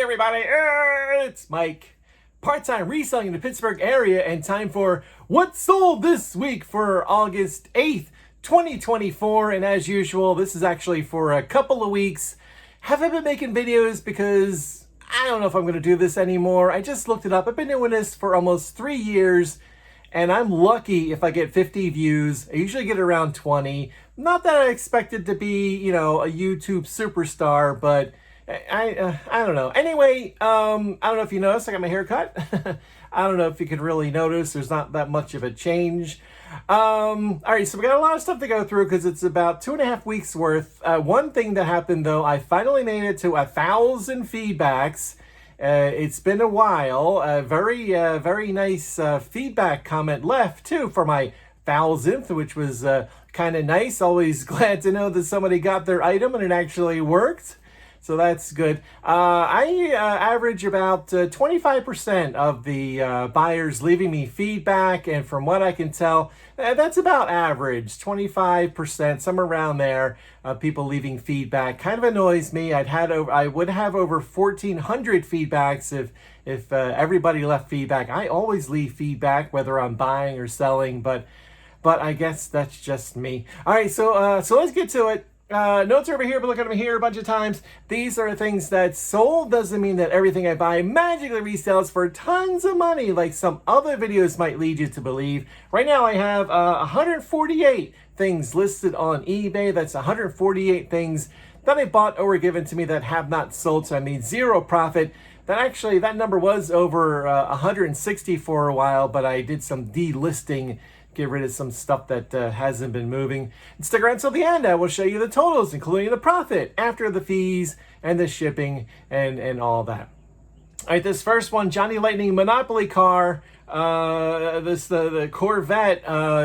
everybody, it's Mike, part-time reselling in the Pittsburgh area, and time for What Sold This Week for August 8th, 2024. And as usual, this is actually for a couple of weeks. Haven't been making videos because I don't know if I'm going to do this anymore. I just looked it up. I've been doing this for almost 3 years, and I'm lucky if I get 50 views. I usually get around 20. Not that I expected to be, a YouTube superstar, but I don't know. Anyway, I don't know if you noticed, I got my hair cut. I don't know if you could really notice. There's not that much of a change. All right, so we got a lot of stuff to go through because it's about 2.5 weeks worth. One thing that happened, though, I finally made it to 1,000 feedbacks. It's been a while. Very nice feedback comment left, too, for my 1,000th, which was kind of nice. Always glad to know that somebody got their item and it actually worked. So that's good. I average about 25% of the buyers leaving me feedback, and from what I can tell, that's about average. 25%, somewhere around there, people leaving feedback. Kind of annoys me. I would have over 1,400 feedbacks if everybody left feedback. I always leave feedback, whether I'm buying or selling, but I guess that's just me. All right, so let's get to it. Notes over here, but look at them here a bunch of times. These are things that sold. Doesn't mean that everything I buy magically resells for tons of money like some other videos might lead you to believe. Right now I have 148 things listed on eBay. That's 148 things that I bought or were given to me that have not sold, so I made zero profit. That number was over 160 for a while, but I did some delisting, get rid of some stuff that hasn't been moving. And stick around till the end. I will show you the totals, including the profit after the fees and the shipping and all that. All right, this first one, Johnny Lightning Monopoly car. The Corvette.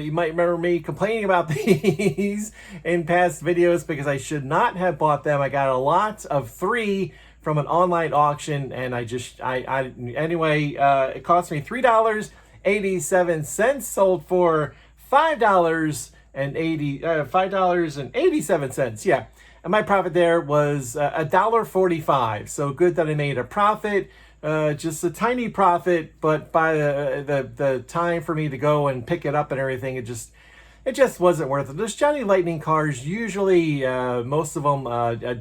You might remember me complaining about these in past videos because I should not have bought them. I got a lot of 3 from an online auction, and anyway, it cost me $3.87, sold for $5.87. Yeah, and my profit there was $1.45. So good that I made a profit, just a tiny profit, but by the time for me to go and pick it up and everything, it just wasn't worth it. Those Johnny Lightning cars, usually most of them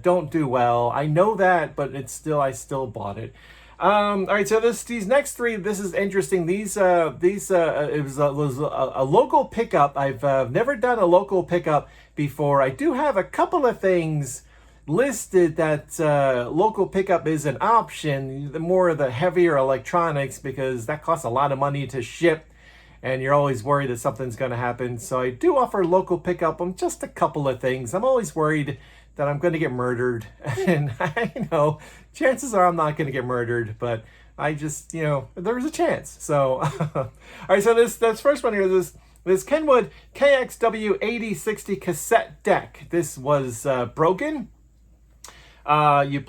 don't do well. I know that, but I still bought it. All right, so these next 3, this is interesting. It was a local pickup. I've never done a local pickup before. I do have a couple of things listed that local pickup is an option. The more of the heavier electronics, because that costs a lot of money to ship, and you're always worried that something's going to happen. So I do offer local pickup on just a couple of things. I'm always worried that I'm going to get murdered. And I know chances are I'm not going to get murdered, but I just, there's a chance. So, all right, so this first one here, this Kenwood KXW 8060 cassette deck. This was broken. You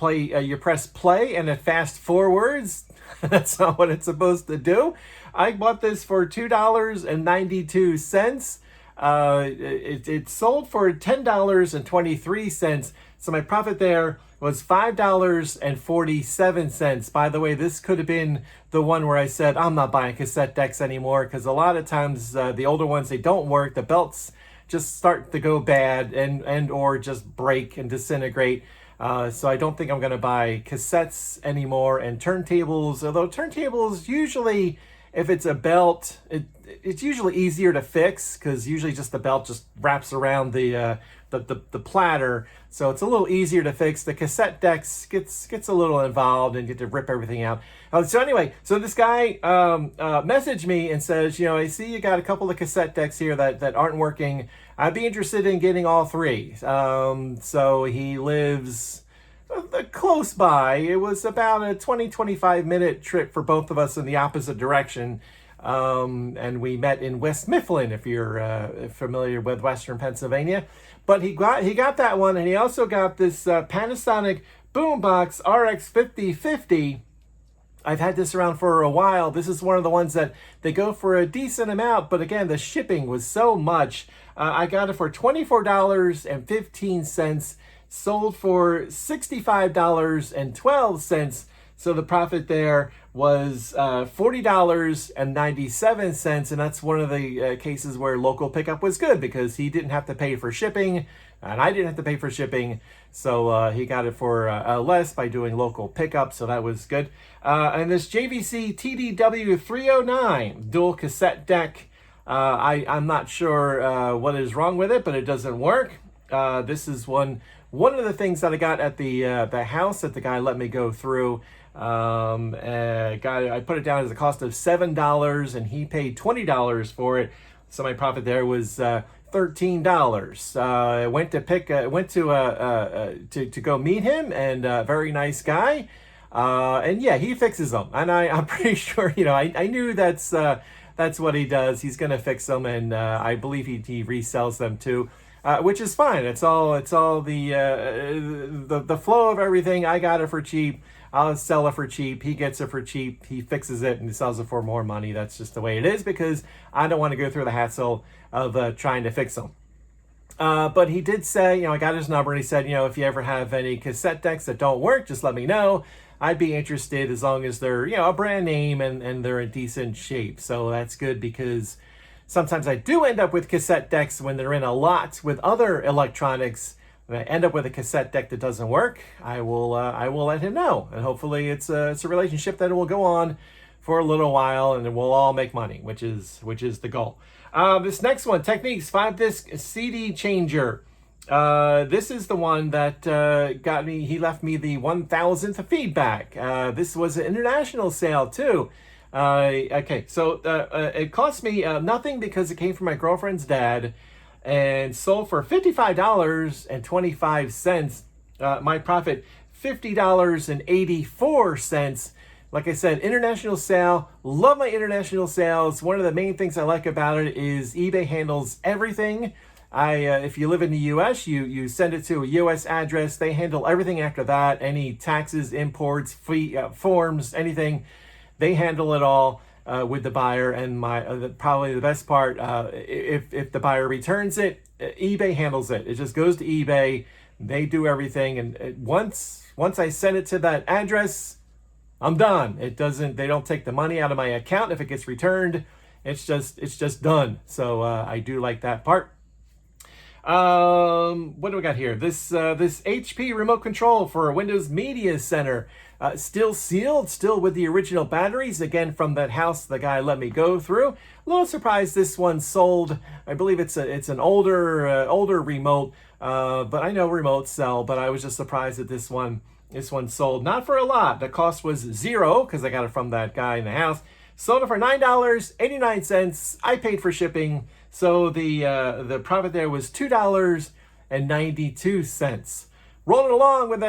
press play and it fast forwards. That's not what it's supposed to do. I bought this for $2.92. It sold for $10.23. So my profit there was $5.47. By the way, this could have been the one where I said, I'm not buying cassette decks anymore, because a lot of times the older ones, they don't work. The belts just start to go bad and or just break and disintegrate. So I don't think I'm going to buy cassettes anymore, and turntables, although turntables usually, if it's a belt, it's usually easier to fix, because usually just the belt just wraps around the platter, so it's a little easier to fix. The cassette decks gets a little involved and get to rip everything out. So anyway, so this guy messaged me and says, I see you got a couple of cassette decks here that aren't working. I'd be interested in getting all 3. So he lives close by. It was about a 20-25 minute trip for both of us in the opposite direction. And we met in West Mifflin, if you're familiar with Western Pennsylvania. But he got that one, and he also got this Panasonic Boombox RX 5050. I've had this around for a while. This is one of the ones that they go for a decent amount, but again, the shipping was so much. I got it for $24.15, sold for $65.12. So the profit there was $40.97, and that's one of the cases where local pickup was good because he didn't have to pay for shipping, and I didn't have to pay for shipping, so he got it for less by doing local pickup, so that was good. And this JVC TDW 309 dual cassette deck, I'm not sure what is wrong with it, but it doesn't work. This is one of the things that I got at the house that the guy let me go through. I put it down as a cost of $7, and he paid $20 for it. So my profit there was $13. I went to go meet him, and very nice guy. And yeah, he fixes them, and I'm pretty sure, I knew that's what he does. He's gonna fix them, and I believe he resells them too. Which is fine. It's all the flow of everything. I got it for cheap. I'll sell it for cheap. He gets it for cheap. He fixes it and he sells it for more money. That's just the way it is because I don't want to go through the hassle of trying to fix them. But he did say, I got his number, and he said, if you ever have any cassette decks that don't work, just let me know. I'd be interested as long as they're, a brand name and they're in decent shape. So that's good because sometimes I do end up with cassette decks when they're in a lot with other electronics. When I end up with a cassette deck that doesn't work, I will let him know, and hopefully it's a relationship that will go on for a little while, and we'll all make money, which is the goal. This next one, Techniques 5-disc CD changer. This is the one that got me. He left me the 1,000th feedback. This was an international sale too. Okay, so it cost me nothing because it came from my girlfriend's dad and sold for $55.25. My profit, $50.84. Like I said, international sale. Love my international sales. One of the main things I like about it is eBay handles everything. If you live in the U.S., you send it to a U.S. address. They handle everything after that. Any taxes, imports, fee, forms, anything. They handle it all with the buyer. And probably the best part, if the buyer returns it, eBay handles it. It just goes to eBay. They do everything. And once I send it to that address, I'm done. They don't take the money out of my account if it gets returned. It's just done. So I do like that part. What do we got here? This HP remote control for a Windows Media Center, still sealed, still with the original batteries, again from that house the guy let me go through. A little surprised this one sold. I believe it's an older remote, but I know remotes sell. But I was just surprised that this one sold, not for a lot. The cost was $0 because I got it from that guy in the house. Sold it for $9.89. I paid for shipping. So the profit there was $2.92. Rolling along with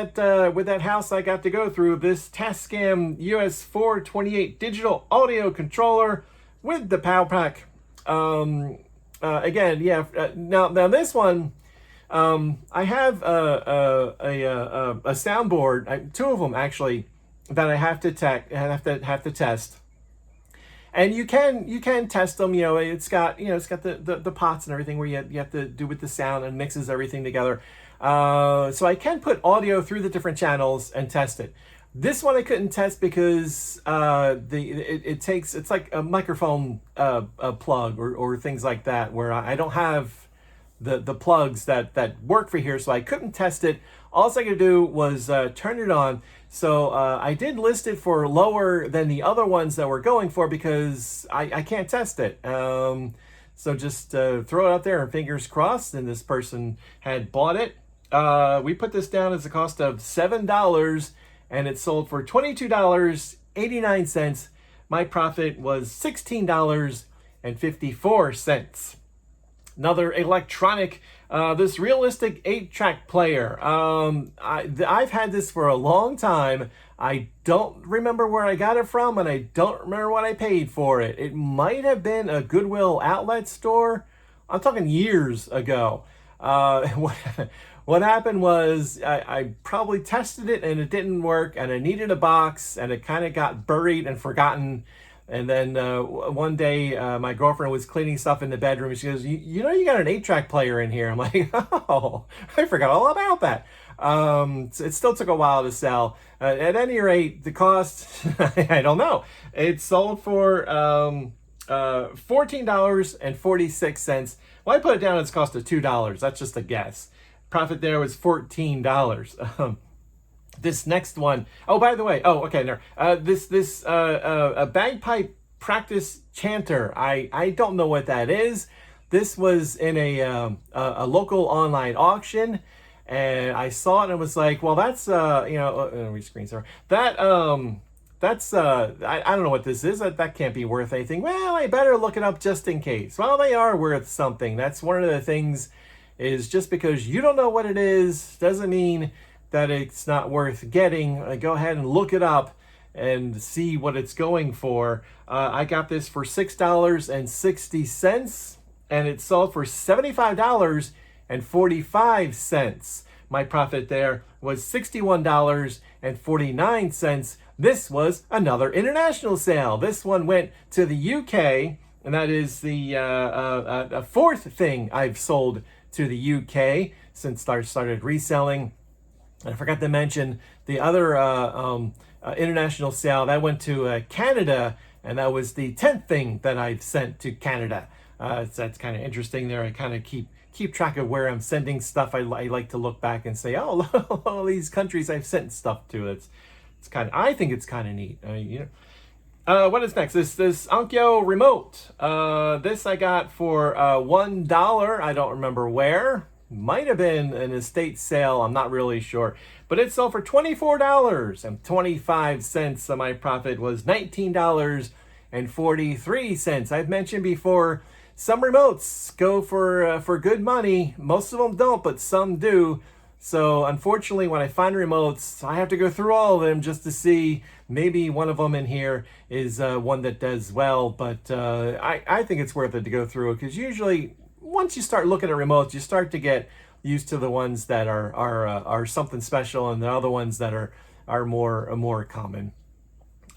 that house I got to go through, this Tascam US428 digital audio controller with the POW pack. Again, yeah. Now this one, I have a soundboard, two of them actually, that I have to test. And you can test them. It's got the pots and everything where you have to do with the sound and mixes everything together. So I can put audio through the different channels and test it. This one I couldn't test because it's like a microphone plug or things like that, where I don't have the plugs that work for here, so I couldn't test it. All I could do was turn it on. So I did list it for lower than the other ones that we're going for because I can't test it. So just throw it out there and fingers crossed. And this person had bought it. We put this down as a cost of $7, and it sold for $22.89. My profit was $16.54. Another electronic, this realistic 8-track player. I've had this for a long time. I don't remember where I got it from, and I don't remember what I paid for it. It might have been a Goodwill outlet store. I'm talking years ago. What happened was I probably tested it and it didn't work, and I needed a box, and it kind of got buried and forgotten. And then one day my girlfriend was cleaning stuff in the bedroom, and she goes, you got an 8-track player in here. I'm like, oh, I forgot all about that. It still took a while to sell. At any rate, the cost, I don't know. It sold for $14.46. Well, I put it down as cost of $2. That's just a guess. Profit there was $14. This next one, oh, by the way, okay, no, this a bagpipe practice chanter. I don't know what that is. This was in a local online auction, and I saw it and was like, well, that's rescreen, sorry. That's I don't know what this is. That can't be worth anything. Well, I better look it up just in case. Well, they are worth something. That's one of the things, is just because you don't know what it is doesn't mean that it's not worth getting. Go ahead and look it up and see what it's going for. I got this for $6.60, and it sold for $75.45. My profit there was $61.49. This was another international sale. This one went to the UK, and that is the fourth thing I've sold to the UK since I started reselling. I forgot to mention the other international sale that went to Canada, and that was the 10th thing that I've sent to Canada. That's kind of interesting there. I kind of keep track of where I'm sending stuff. I like to look back and say, oh, all these countries I've sent stuff to. I think it's kind of neat. What is next? This Onkyo remote. This I got for $1. I don't remember where. Might have been an estate sale. I'm not really sure. But it sold for $24.25. So my profit was $19.43. I've mentioned before, some remotes go for good money. Most of them don't, but some do. So unfortunately, when I find remotes, I have to go through all of them just to see maybe one of them in here is one that does well. But I think it's worth it to go through, because usually once you start looking at remotes, you start to get used to the ones that are something special, and the other ones that are more common.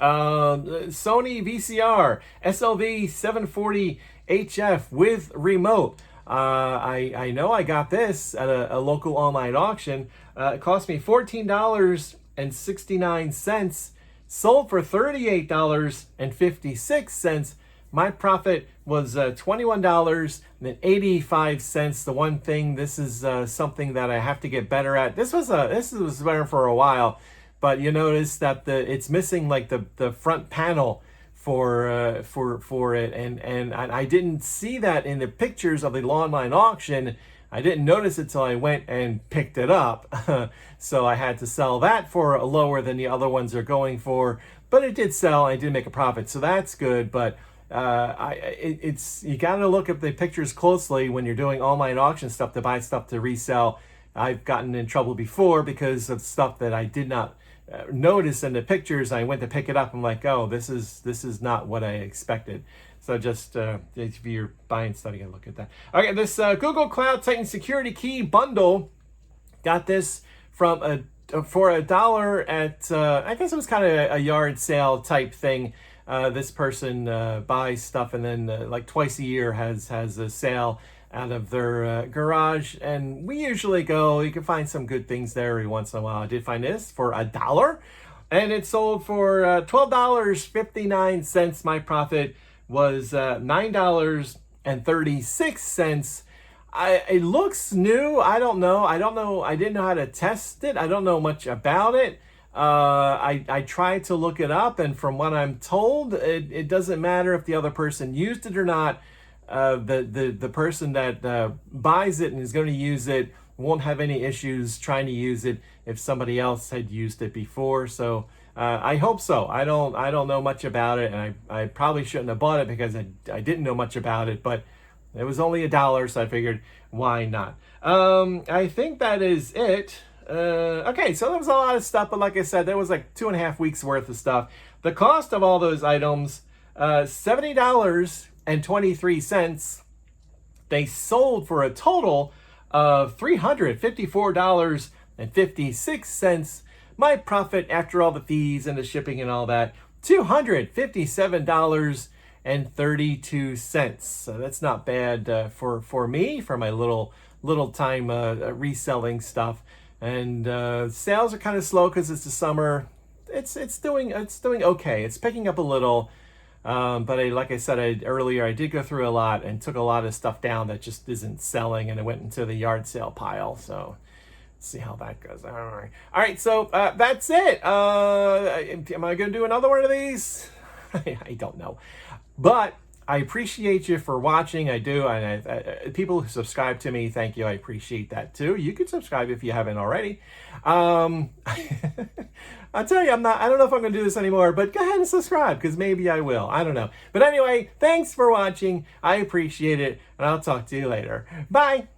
Sony VCR SLV 740 HF with remote. I know I got this at a local online auction. It cost me $14.69. Sold for $38.56. My profit was $21.85. The one thing, this is something that I have to get better at. This was better for a while, but you notice that it's missing like the front panel for it, and I didn't see that in the pictures of the online auction. I didn't notice it till I went and picked it up. So I had to sell that for lower than the other ones are going for, but it did sell. I did make a profit, so that's good. But you got to look at the pictures closely when you're doing online auction stuff to buy stuff to resell. I've gotten in trouble before because of stuff that I did not notice in the pictures. I went to pick it up. I'm like, oh, this is not what I expected. So just if you're buying stuff, you gotta look at that. Okay, this Google Cloud Titan Security Key bundle. Got this for $1 at I guess it was kind of a yard sale type thing. This person buys stuff, and then like twice a year has a sale out of their garage, and we usually go. You can find some good things there every once in a while. I did find this for $1, and it sold for $12.59. My profit was $9.36. It looks new. I don't know. I didn't know how to test it. I don't know much about it. I tried to look it up, and from what I'm told, it doesn't matter if the other person used it or not. The person that buys it and is going to use it won't have any issues trying to use it if somebody else had used it before. So I hope so. I don't know much about it, and I probably shouldn't have bought it because I didn't know much about it, but it was only $1, so I figured, why not? I think that is it. Okay, so there was a lot of stuff, but like I said, there was like 2.5 weeks worth of stuff. The cost of all those items, $70.23. They sold for a total of $354.56. My profit after all the fees and the shipping and all that, $257.32. So that's not bad for me, for my little time reselling stuff. and sales are kind of slow because it's the summer. It's doing okay. It's picking up a little, but like I said earlier, I did go through a lot and took a lot of stuff down that just isn't selling, and it went into the yard sale pile. So let's see how that goes. All right. So that's it. Am I going to do another one of these? I don't know, but I appreciate you for watching. I do, and people who subscribe to me, thank you. I appreciate that too. You could subscribe if you haven't already. I'll tell you, I don't know if I'm going to do this anymore, but go ahead and subscribe because maybe I will. I don't know. But anyway, thanks for watching. I appreciate it, and I'll talk to you later. Bye.